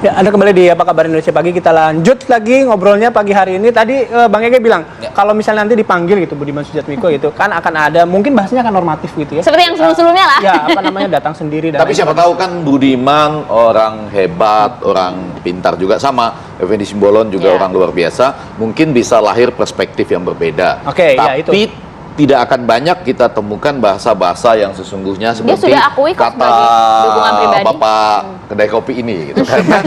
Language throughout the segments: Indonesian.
Ya, Anda kembali di Apa Kabar Indonesia Pagi. Kita lanjut lagi ngobrolnya pagi hari ini. Tadi Bang Ege bilang, kalau misalnya nanti dipanggil gitu Budiman Sujatmiko itu kan akan ada, mungkin bahasanya akan normatif gitu ya. Seperti yang sebelum-sebelumnya lah. Ya, apa namanya, datang sendiri. Dan Tapi siapa tahu kan Budiman orang hebat, orang pintar juga, sama Effendi Simbolon juga orang luar biasa. Mungkin bisa lahir perspektif yang berbeda. Oke, ya, tapi itu. tidak akan banyak kita temukan bahasa-bahasa yang sesungguhnya seperti sudah akui kok kata sebagai dukungan pribadi. Bapak kedai kopi ini gitu. Karena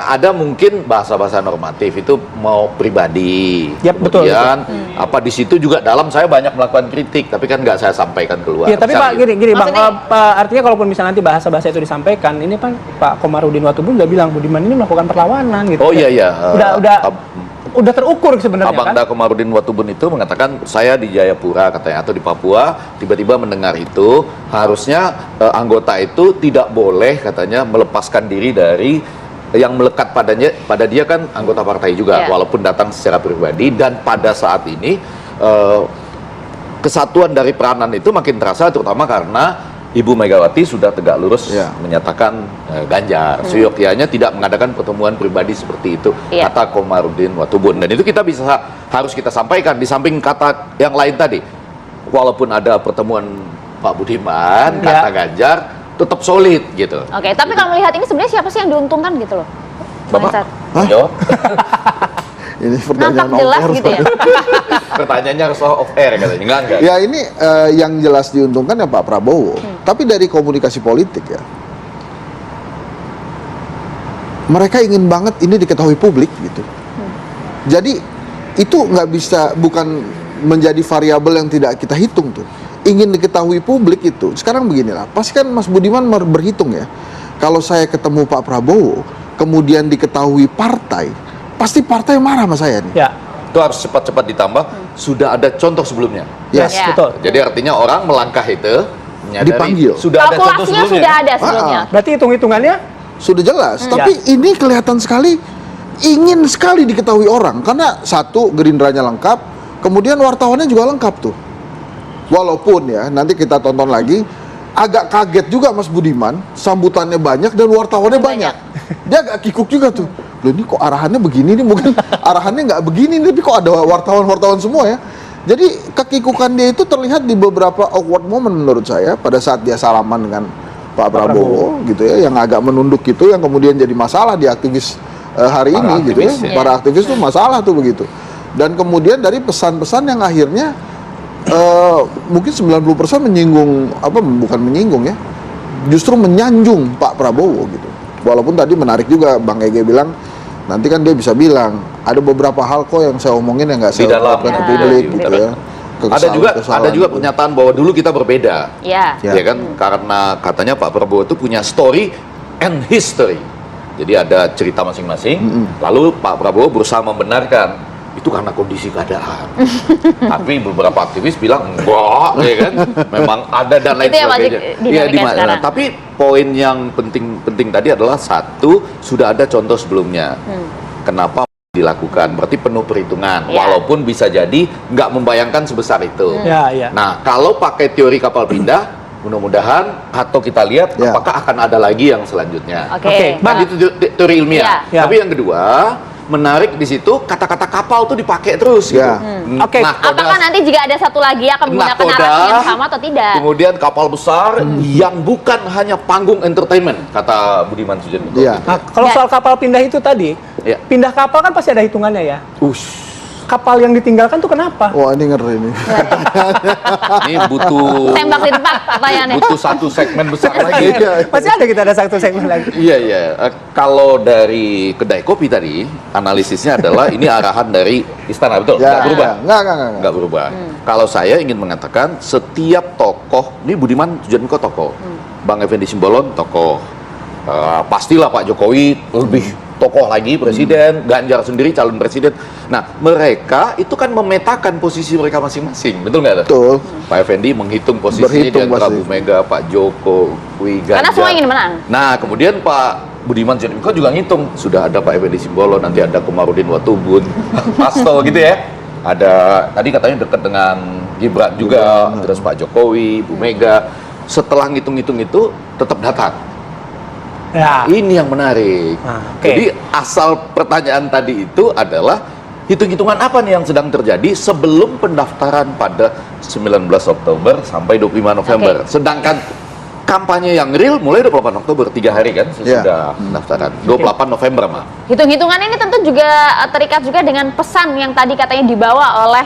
ada mungkin bahasa-bahasa normatif itu mau pribadi. Yap, betul, Kemudian apa di situ juga dalam saya banyak melakukan kritik, tapi kan nggak saya sampaikan keluar. Ya, tapi Pak, Misalnya, gini Bang, Maksudnya- artinya kalaupun misalnya nanti bahasa-bahasa itu disampaikan, ini kan Pak Komarudin Watubun udah bilang Budiman ini melakukan perlawanan gitu. Oh iya. Udah terukur sebenarnya Abang kan. Da Komarudin Watubun itu mengatakan, saya di Jayapura katanya atau di Papua tiba-tiba mendengar itu, harusnya anggota itu tidak boleh katanya melepaskan diri dari yang melekat pada dia kan anggota partai juga, walaupun datang secara pribadi. Dan pada saat ini kesatuan dari peranan itu makin terasa, terutama karena Ibu Megawati sudah tegak lurus menyatakan Ganjar. Seyogyanya tidak mengadakan pertemuan pribadi seperti itu, kata Komarudin Watubun. Dan itu harus kita sampaikan, di samping kata yang lain tadi. Walaupun ada pertemuan Pak Budiman, kata Ganjar, tetap solid gitu. Oke, tapi kalau melihat ini sebenarnya siapa sih yang diuntungkan gitu loh? Bapak, Hah? jawab. Ini pertanyaan Nampak jelas off-air, gitu ya. Pertanyaannya harus off air katanya, enggak. Ya ini yang jelas diuntungkan ya Pak Prabowo. Tapi dari komunikasi politik ya, mereka ingin banget ini diketahui publik gitu. Jadi itu nggak bisa, bukan menjadi variabel yang tidak kita hitung tuh. Ingin diketahui publik itu. Sekarang beginilah, pasti kan Mas Budiman berhitung ya. Kalau saya ketemu Pak Prabowo, kemudian diketahui partai, pasti partai marah sama saya nih. Ya. Itu harus cepat-cepat ditambah, sudah ada contoh sebelumnya. Yes, Ya. betul. Jadi artinya orang melangkah itu menyadari Dipanggil. sudah ada contoh Kalkulasinya sebelumnya. sudah ada sebelumnya. Berarti hitung-hitungannya Sudah jelas, tapi ini kelihatan sekali ingin sekali diketahui orang, karena satu, Gerindranya lengkap, kemudian wartawannya juga lengkap tuh. Walaupun ya nanti kita tonton lagi, agak kaget juga Mas Budiman, sambutannya banyak dan wartawannya banyak. Dia agak kikuk juga tuh. Loh, ini kok arahannya begini nih, mungkin arahannya nggak begini nih, tapi kok ada wartawan-wartawan semua ya. Jadi kekikukan dia itu terlihat di beberapa awkward moment menurut saya, pada saat dia salaman dengan Pak Prabowo gitu ya, yang agak menunduk gitu, yang kemudian jadi masalah di aktivis hari Para ini gitu ya. aktivis, ya. Para aktivis tuh masalah tuh begitu. Dan kemudian dari pesan-pesan yang akhirnya mungkin 90% menyinggung, bukan menyinggung ya, justru menyanjung Pak Prabowo gitu. Walaupun tadi menarik juga Bang Ege bilang, nanti kan dia bisa bilang ada beberapa hal kok yang saya omongin yang nggak Di saya dalam, ungkapkan ke ya. publik Di gitu dalam. ya. Ada juga pernyataan bahwa dulu kita berbeda. Iya. Ya. Ya kan, karena katanya Pak Prabowo itu punya story and history. Jadi ada cerita masing-masing. Lalu Pak Prabowo berusaha membenarkan itu karena kondisi keadaan. Tapi beberapa aktivis bilang enggak, ya kan? Memang ada dan lain Itu yang masih sebagainya. dinamika sekarang. Tapi poin yang penting tadi adalah satu, sudah ada contoh sebelumnya. Kenapa dilakukan? Berarti penuh perhitungan. Ya. Walaupun bisa jadi nggak membayangkan sebesar itu. ya. Nah, kalau pakai teori kapal pindah, mudah-mudahan atau kita lihat Ya. apakah akan ada lagi yang selanjutnya. Oke. Bang, Itu teori ilmiah. Ya. Tapi yang kedua, menarik di situ kata-kata kapal tuh dipakai terus gitu. Ya. Oke. Nahkoda, Apakah nanti jika ada satu lagi akan menggunakan Nahkoda, narasi yang sama atau tidak? kemudian kapal besar yang bukan hanya panggung entertainment, kata Budiman Sujatmiko. Iya. Nah, kalau Ya. soal kapal pindah itu tadi, Ya. pindah kapal kan pasti ada hitungannya ya. Ush, Kapal yang ditinggalkan tuh kenapa? Wah, ini ngeri nih. ini butuh Tembak di tempat pertanyaannya. butuh satu segmen besar lagi. Pasti ada, kita ada satu segmen lagi. Iya. Kalau dari kedai kopi tadi, analisisnya adalah ini arahan dari istana, betul? Ya, Nggak berubah? Nggak. Nggak berubah. Kalau saya ingin mengatakan, setiap tokoh, ini Budiman Sujatmiko tokoh, Bang Effendi Simbolon tokoh, pastilah Pak Jokowi lebih tokoh lagi presiden, Ganjar sendiri calon presiden. Nah, mereka itu kan memetakan posisi mereka masing-masing, betul nggak? Betul. Pak Effendi menghitung posisinya di Berhitung antara pasti. Bu Mega, Pak Jokowi, Ganjar. Karena semua ingin menang. Nah, kemudian Pak Budiman Sujatmiko juga ngitung, sudah ada Pak Effendi Simbolon, nanti ada Komarudin Watubun, Hasto gitu ya. Ada tadi katanya dekat dengan Gibran juga, terus Pak Jokowi, Bu Mega. Setelah ngitung-ngitung itu tetap datang. Ya. Ini yang menarik. Oke. Jadi asal pertanyaan tadi itu adalah hitung-hitungan apa nih yang sedang terjadi sebelum pendaftaran pada 19 Oktober sampai 25 November. Sedangkan kampanye yang real mulai 28 Oktober, 3 hari kan sesudah pendaftaran. 28 November, mah. Hitung-hitungan ini tentu juga terikat juga dengan pesan yang tadi katanya dibawa oleh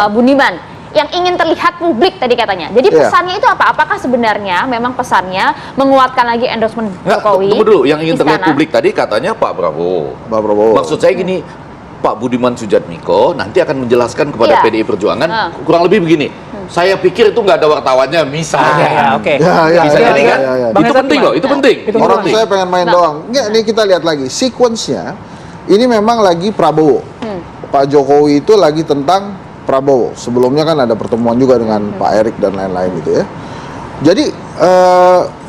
Budiman yang ingin terlihat publik tadi katanya. Jadi pesannya itu apa? Apakah sebenarnya memang pesannya menguatkan lagi endorsement Jokowi? Tunggu dulu, yang ingin terlihat Istana? publik tadi katanya Pak Prabowo. Pak Prabowo. Maksud saya gini, Pak Budiman Sujatmiko nanti akan menjelaskan kepada Iya. PDI Perjuangan kurang lebih begini. Saya pikir itu nggak ada wartawannya, misalnya. Oke. Bisa jadi kan? Bang Itu Hensat penting gimana? loh, itu penting. Itu Itu Orang penting. saya pengen main doang. Enggak, ini kita lihat lagi. Sequence-nya, ini memang lagi Prabowo. Pak Jokowi itu lagi tentang Prabowo. Sebelumnya kan ada pertemuan juga dengan Pak Erik dan lain-lain gitu ya. Jadi,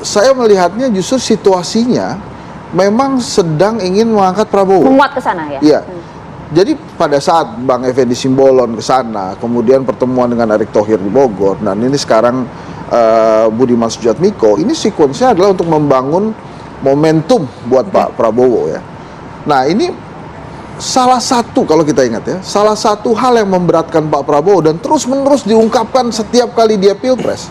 saya melihatnya justru situasinya memang sedang ingin mengangkat Prabowo. Menguat ke sana ya? Iya. Jadi pada saat Bang Effendi Simbolon ke sana, kemudian pertemuan dengan Erick Thohir di Bogor, dan ini sekarang Budiman Sujatmiko, ini sequence-nya adalah untuk membangun momentum buat Pak Prabowo ya. Nah ini salah satu, kalau kita ingat ya, salah satu hal yang memberatkan Pak Prabowo dan terus-menerus diungkapkan setiap kali dia pilpres,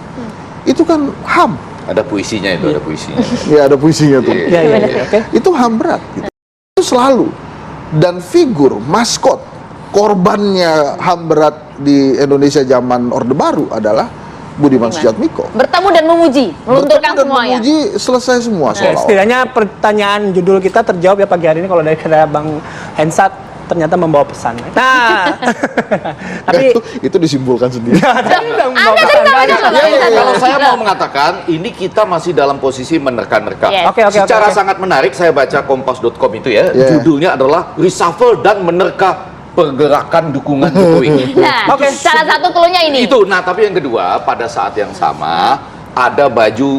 itu kan HAM. Ada puisinya itu, ada puisinya. Ya ada puisinya tuh. Iya, iya, iya. Oke. Itu HAM berat gitu. Itu selalu. Dan figur maskot korbannya HAM berat di Indonesia zaman Orde Baru adalah Budiman Sujatmiko. Bertemu dan memuji, melunturkan Bertemu dan semuanya. memuji, selesai semua Oke, seolah-olah. setidaknya pertanyaan judul kita terjawab ya pagi hari ini kalau dari kata Bang Hensat ternyata membawa pesan. Nah, tapi itu disimpulkan sendiri. tadi udah membawa Anda pesan. tadi Tadi. sama Ya, Hensat. kalau saya mau mengatakan, ini kita masih dalam posisi menerka-nerka. Yes. Oke, oke, Secara oke. sangat menarik, saya baca kompas.com itu ya, Yeah. judulnya adalah reshuffle dan menerka pergerakan dukungan Jokowi. Nah, Oke. salah satu clue-nya ini. Itu, nah tapi yang kedua, pada saat yang sama, ada baju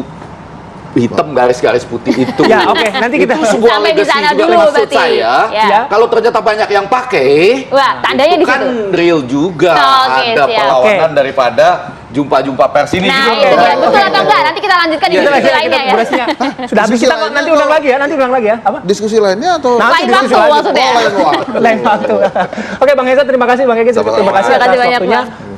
hitam garis-garis putih itu. Ya, oke, nanti kita itu sebuah sampai di legacy sana juga. dulu Maksud berarti. saya, Ya. kalau ternyata banyak yang pakai, Wah, tandanya itu di kan situ. real juga. Oke, Ada siap. perlawanan daripada jumpa-jumpa pers ini. Nah, gitu. iya, iya. Betul atau enggak? Nanti kita lanjutkan di Iya, diskusi iya, lainnya ya. Durasinya sudah habis Diskusi kita lainnya nanti atau- ulang lagi ya, nanti ulang lagi ya. Apa? Diskusi lainnya atau Nanti Lain diskusi waktu lagi. maksudnya. Oh, lain waktu. Lain waktu. Oke, Bang Hensat terima kasih, Bang Egi Sama-sama. terima kasih Terima atas kasih banyak, waktunya. Bang.